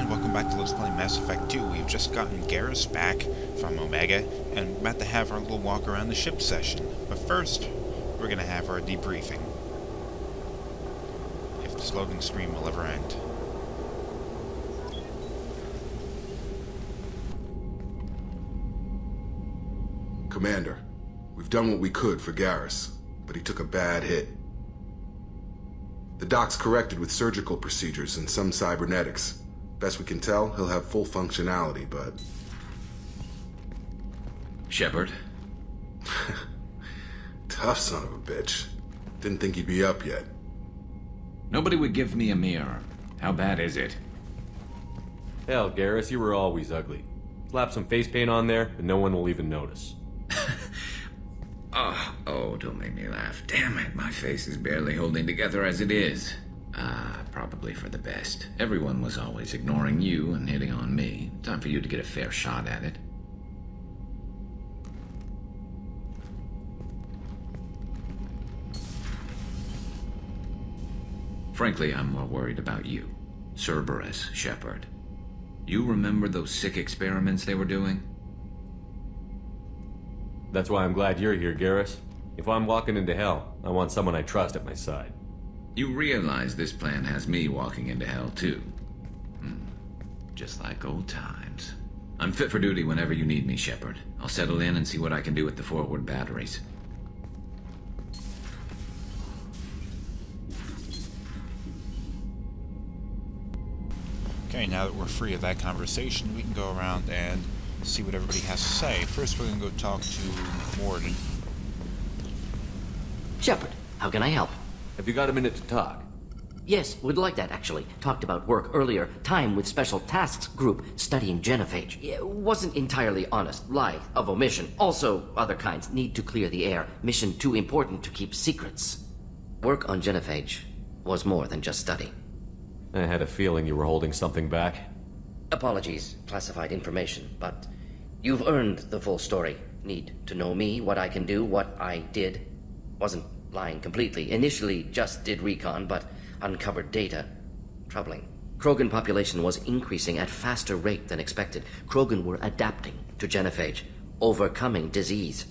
and welcome back to Let's Play Mass Effect 2. We've just gotten Garrus back from Omega, and we're about to have our little walk around the ship session. But first, we're going to have our debriefing. If this loading screen will ever end. Commander, we've done what we could for Garrus, but he took a bad hit. The doc's corrected with surgical procedures and some cybernetics. Best we can tell, he'll have full functionality, but... Shepard? Tough son of a bitch. Didn't think he'd be up yet. Nobody would give me a mirror. How bad is it? Hell, Garrus, you were always ugly. Slap some face paint on there, and no one will even notice. Oh, don't make me laugh. Damn it, my face is barely holding together as it is. Probably for the best. Everyone was always ignoring you and hitting on me. Time for you to get a fair shot at it. Frankly, I'm more worried about you. Cerberus, Shepard. You remember those sick experiments they were doing? That's why I'm glad you're here, Garrus. If I'm walking into hell, I want someone I trust at my side. You realize this plan has me walking into hell, too. Just like old times. I'm fit for duty whenever you need me, Shepard. I'll settle in and see what I can do with the forward batteries. Okay, now that we're free of that conversation, we can go around and see what everybody has to say. First, we're going to go talk to Morden. Shepard, how can I help? Have you got a minute to talk? Yes, would like that, actually. Talked about work earlier. Time with Special Tasks Group studying genophage. It wasn't entirely honest. Lie of omission. Also, other kinds. Need to clear the air. Mission too important to keep secrets. Work on genophage was more than just study. I had a feeling you were holding something back. Apologies, classified information, but you've earned the full story. Need to know me, what I can do, what I did. Wasn't lying completely. Initially just did recon, but uncovered data. Troubling. Krogan population was increasing at faster rate than expected. Krogan were adapting to genophage, overcoming disease.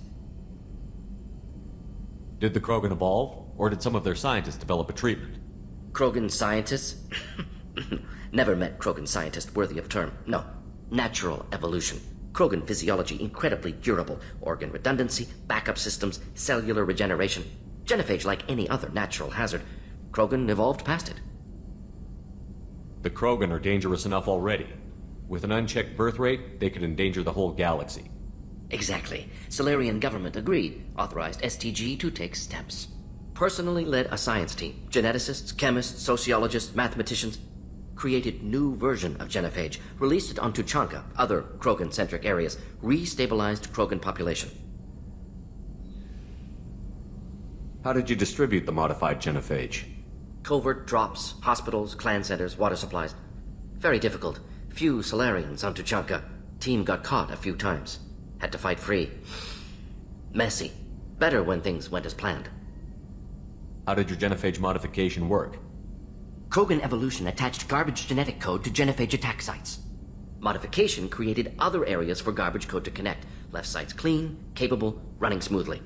Did the Krogan evolve, or did some of their scientists develop a treatment? Krogan scientists? Never met Krogan scientist worthy of term. No. Natural evolution. Krogan physiology incredibly durable. Organ redundancy, backup systems, cellular regeneration. Genophage like any other natural hazard. Krogan evolved past it. The Krogan are dangerous enough already. With an unchecked birth rate, they could endanger the whole galaxy. Exactly. Solarian government agreed. Authorized STG to take steps. Personally led a science team. Geneticists, chemists, sociologists, mathematicians. Created new version of genophage. Released it on Tuchanka, other Krogan-centric areas. Restabilized Krogan population. How did you distribute the modified genophage? Covert drops, hospitals, clan centers, water supplies. Very difficult. Few Solarians on Tuchanka. Team got caught a few times. Had to fight free. Messy. Better when things went as planned. How did your genophage modification work? Krogan evolution attached garbage genetic code to genophage attack sites. Modification created other areas for garbage code to connect. Left sites clean, capable, running smoothly.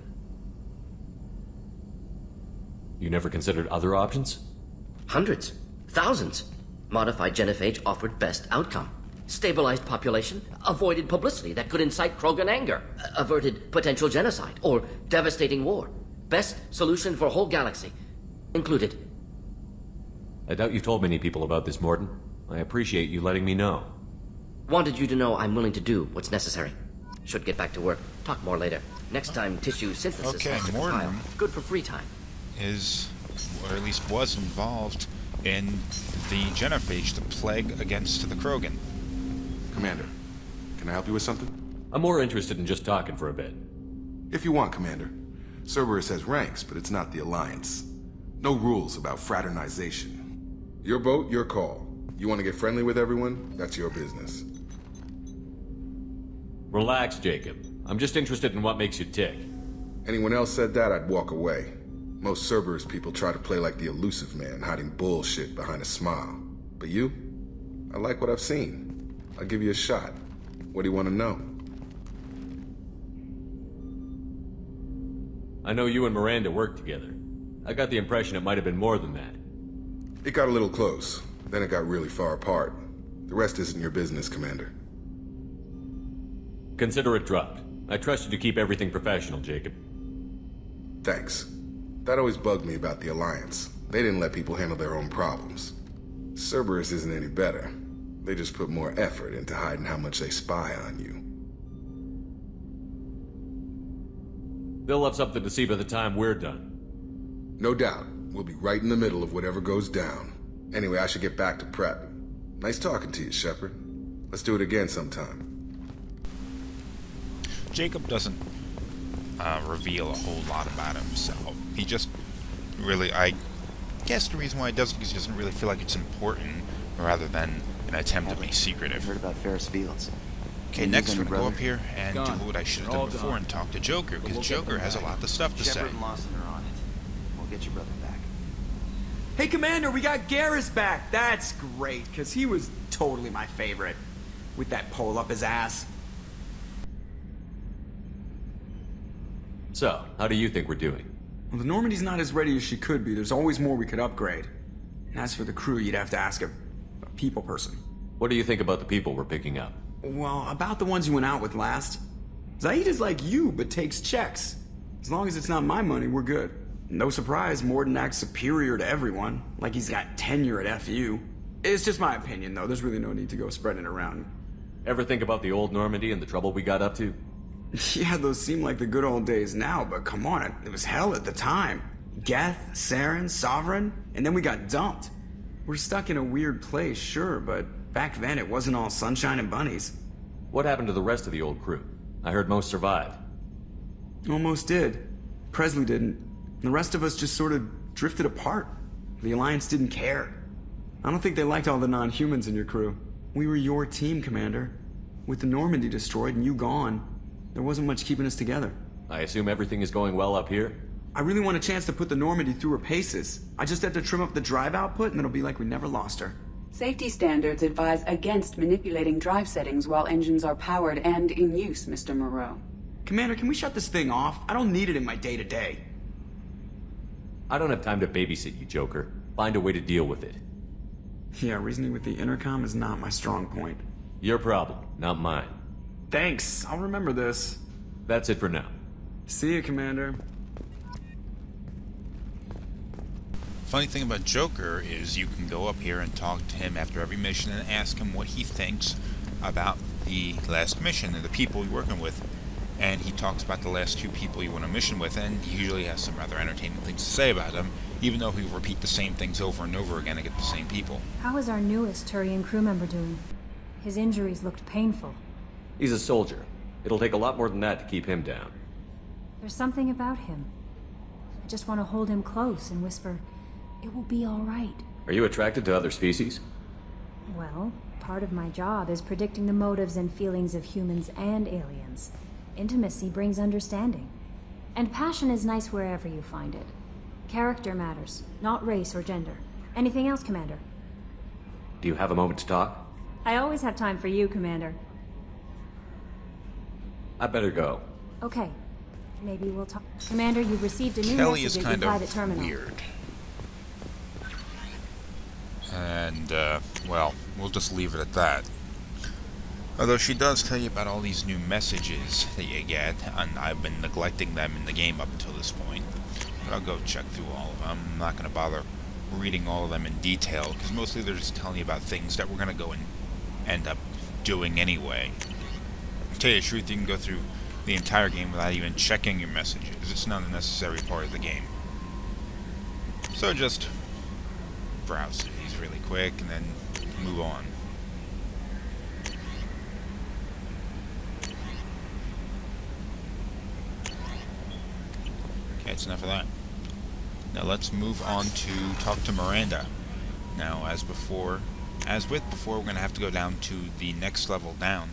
You never considered other options? Hundreds. Thousands. Modified genophage offered best outcome. Stabilized population, avoided publicity that could incite Krogan anger, averted potential genocide, or devastating war. Best solution for whole galaxy. Included. I doubt you told many people about this, Morden. I appreciate you letting me know. Wanted you to know I'm willing to do what's necessary. Should get back to work. Talk more later. Next time, tissue synthesis. Okay, has to Morden compile. Good for free time. is, or at least was involved in the genophage, the plague against the Krogan. Commander, can I help you with something? I'm more interested in just talking for a bit. If you want, Commander. Cerberus has ranks, but it's not the Alliance. No rules about fraternization. Your boat, your call. You want to get friendly with everyone? That's your business. Relax, Jacob. I'm just interested in what makes you tick. Anyone else said that, I'd walk away. Most Cerberus people try to play like the elusive man, hiding bullshit behind a smile. But you? I like what I've seen. I'll give you a shot. What do you want to know? I know you and Miranda worked together. I got the impression it might have been more than that. It got a little close. Then it got really far apart. The rest isn't your business, Commander. Consider it dropped. I trust you to keep everything professional, Jacob. Thanks. That always bugged me about the Alliance. They didn't let people handle their own problems. Cerberus isn't any better. They just put more effort into hiding how much they spy on you. They'll have something to see by the time we're done. No doubt. We'll be right in the middle of whatever goes down. Anyway, I should get back to prep. Nice talking to you, Shepard. Let's do it again sometime. Jacob doesn't reveal a whole lot about himself. He just really, I guess the reason why he does it is he doesn't really feel like it's important, rather than an attempt to be secretive. Heard about Ferris Fields. Okay, next we're gonna go up here and do what I should have done before and talk to Joker, because Joker has a lot of stuff to say. Shepard and Lawson are on it. We'll get your brother back. Hey, Commander, we got Garrus back. That's great, because he was totally my favorite. With that pole up his ass. So, how do you think we're doing? Well, the Normandy's not as ready as she could be. There's always more we could upgrade. And as for the crew, you'd have to ask a people person. What do you think about the people we're picking up? Well, about the ones you went out with last. Zaid is like you, but takes checks. As long as it's not my money, we're good. No surprise, Morden acts superior to everyone, like he's got tenure at FU. It's just my opinion, though. There's really no need to go spreading it around. Ever think about the old Normandy and the trouble we got up to? Yeah, those seem like the good old days now, but come on, it was hell at the time. Geth, Saren, Sovereign, and then we got dumped. We're stuck in a weird place, sure, but back then it wasn't all sunshine and bunnies. What happened to the rest of the old crew? I heard most survived. Almost did. Presley didn't. The rest of us just sort of drifted apart. The Alliance didn't care. I don't think they liked all the non-humans in your crew. We were your team, Commander. With the Normandy destroyed and you gone, there wasn't much keeping us together. I assume everything is going well up here? I really want a chance to put the Normandy through her paces. I just have to trim up the drive output and it'll be like we never lost her. Safety standards advise against manipulating drive settings while engines are powered and in use, Mr. Moreau. Commander, can we shut this thing off? I don't need it in my day-to-day. I don't have time to babysit you, Joker. Find a way to deal with it. Yeah, reasoning with the intercom is not my strong point. Your problem, not mine. Thanks, I'll remember this. That's it for now. See you, Commander. Funny thing about Joker is you can go up here and talk to him after every mission and ask him what he thinks about the last mission and the people you're working with. And he talks about the last two people you went on a mission with, and he usually has some rather entertaining things to say about them, even though he'll repeat the same things over and over again to get the same people. How is our newest Turian crew member doing? His injuries looked painful. He's a soldier. It'll take a lot more than that to keep him down. There's something about him. I just want to hold him close and whisper, "It will be all right." Are you attracted to other species? Well, part of my job is predicting the motives and feelings of humans and aliens. Intimacy brings understanding. And passion is nice wherever you find it. Character matters, not race or gender. Anything else, Commander? Do you have a moment to talk? I always have time for you, Commander. I better go. Okay. Maybe we'll talk. Commander, you've received a new Kelly message is at your kind private of terminal. weird. And, well, we'll just leave it at that. Although she does tell you about all these new messages that you get, and I've been neglecting them in the game up until this point. But I'll go check through all of them. I'm not going to bother reading all of them in detail, because mostly they're just telling you about things that we're going to go and end up doing anyway. To tell you the truth, you can go through the entire game without even checking your messages. It's not a necessary part of the game. So just browse these really quick and then move on. Okay, that's enough of that. Now let's move on to talk to Miranda. Now, as with before, we're going to have to go down to the next level down.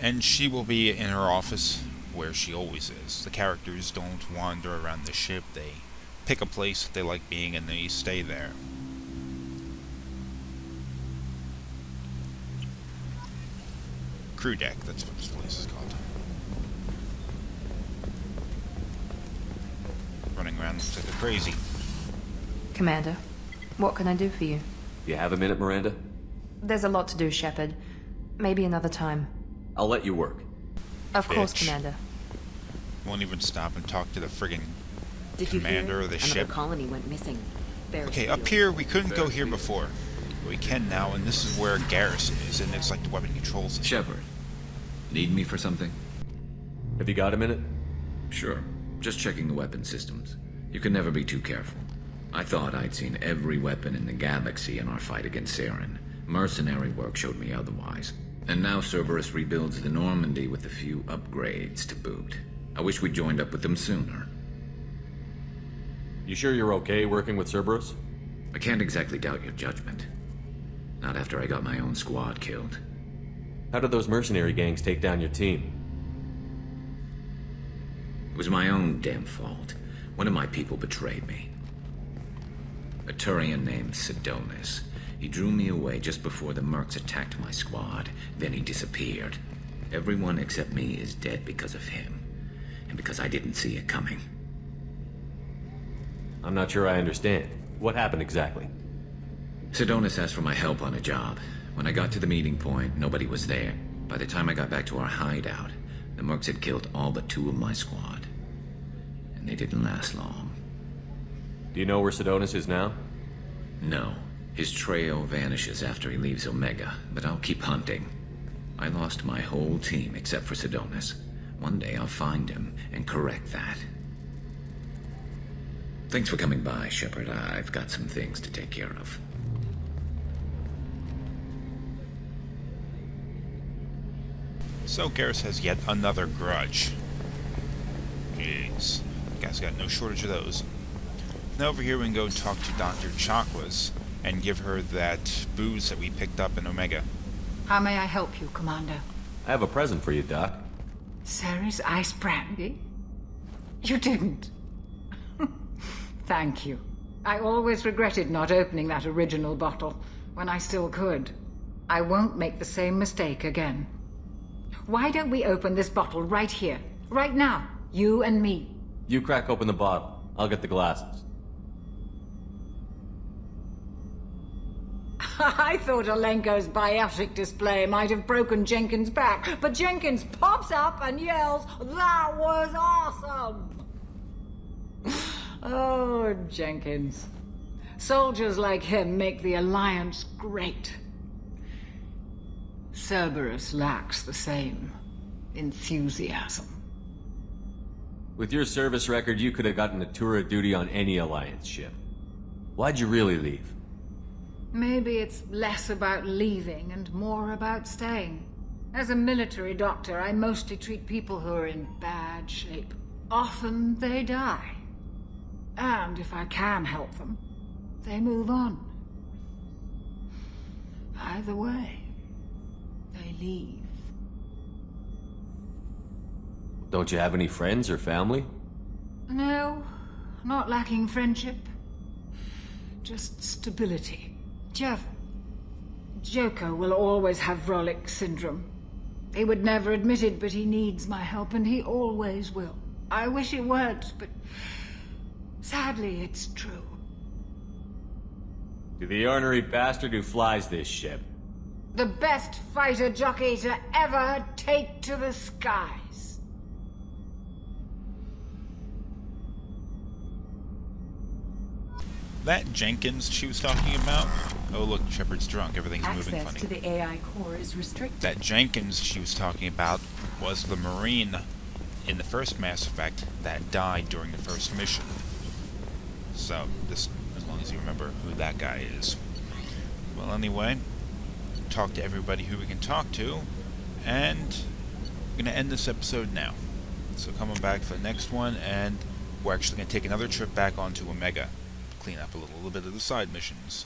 And she will be in her office where she always is. The characters don't wander around the ship. They pick a place that they like being and they stay there. crew deck, that's what this place is called. Running around looks like a crazy. Commander, what can I do for you? You have a minute, Miranda? There's a lot to do, Shepard. Maybe another time. I'll let you work. Of course, Bitch. Commander. Won't even stop and talk to the friggin' Did you commander hear? of the Another ship. colony went missing. Okay, up here, we couldn't go here before. But we can now, and this is where Garrus is, and it's like the weapon control system. Shepard, need me for something? Have you got a minute? Sure. Just checking the weapon systems. You can never be too careful. I thought I'd seen every weapon in the galaxy in our fight against Saren. Mercenary work showed me otherwise. And now Cerberus rebuilds the Normandy with a few upgrades to boot. I wish we'd joined up with them sooner. You sure you're okay working with Cerberus? I can't exactly doubt your judgment. Not after I got my own squad killed. How did those mercenary gangs take down your team? It was my own damn fault. One of my people betrayed me. A Turian named Sidonis. He drew me away just before the mercs attacked my squad. Then he disappeared. Everyone except me is dead because of him. And because I didn't see it coming. I'm not sure I understand. What happened exactly? Sidonis asked for my help on a job. When I got to the meeting point, nobody was there. By the time I got back to our hideout, the mercs had killed all but 2 of my squad. And they didn't last long. Do you know where Sidonis is now? No. His trail vanishes after he leaves Omega, but I'll keep hunting. I lost my whole team except for Sidonis. One day I'll find him and correct that. Thanks for coming by, Shepard. I've got some things to take care of. So Garrus has yet another grudge. Jeez. Guy's got no shortage of those. Now over here we can go talk to Dr. Chakwas and give her that booze that we picked up in Omega. How may I help you, Commander? I have a present for you, Doc. Ceres ice brandy? You didn't. Thank you. I always regretted not opening that original bottle when I still could. I won't make the same mistake again. Why don't we open this bottle right here, right now, you and me? You crack open the bottle. I'll get the glasses. I thought Alenko's biotic display might have broken Jenkins' back, but Jenkins pops up and yells, "That was awesome!" Oh, Jenkins. Soldiers like him make the Alliance great. Cerberus lacks the same enthusiasm. With your service record, you could have gotten a tour of duty on any Alliance ship. Why'd you really leave? Maybe it's less about leaving and more about staying. As a military doctor, I mostly treat people who are in bad shape. Often they die. And if I can help them, they move on. Either way, they leave. Don't you have any friends or family? No, not lacking friendship. Just stability. Joko will always have Vrolic syndrome. He would never admit it, but he needs my help, and he always will. I wish it weren't, but sadly, it's true. To the ornery bastard who flies this ship. The best fighter jockey to ever take to the skies. That Jenkins she was talking about? Oh look, Shepard's drunk, everything's moving Access funny. to the AI core is restricted. That Jenkins she was talking about was the Marine in the first Mass Effect that died during the first mission. So, this, as long as you remember who that guy is. Well, anyway, talk to everybody who we can talk to, and we're going to end this episode now. So coming back for the next one, and we're actually going to take another trip back onto Omega to clean up a little bit of the side missions.